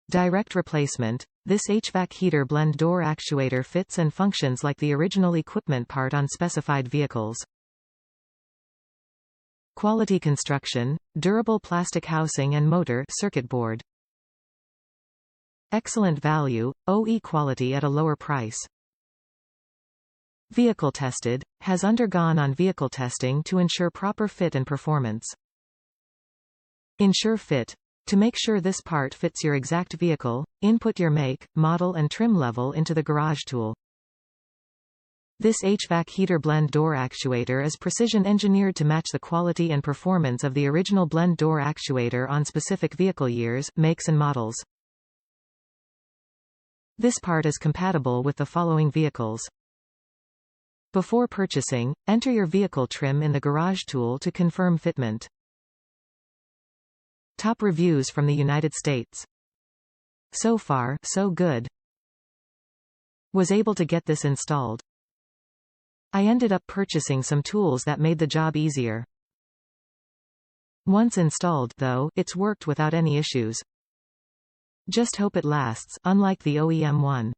Direct replacement. This HVAC heater blend door actuator fits and functions like the original equipment part on specified vehicles. Quality construction, durable plastic housing and motor circuit board. Excellent value, OE quality at a lower price. Vehicle tested, has undergone on vehicle testing to ensure proper fit and performance. Ensure fit. To make sure this part fits your exact vehicle, input your make, model and trim level into the garage tool. This HVAC heater blend door actuator is precision engineered to match the quality and performance of the original blend door actuator on specific vehicle years, makes and models. This part is compatible with the following vehicles. Before purchasing, enter your vehicle trim in the garage tool to confirm fitment. Top reviews from the United States. So far, so good. Was able to get this installed. I ended up purchasing some tools that made the job easier. Once installed, though, it's worked without any issues. Just hope it lasts, unlike the OEM one.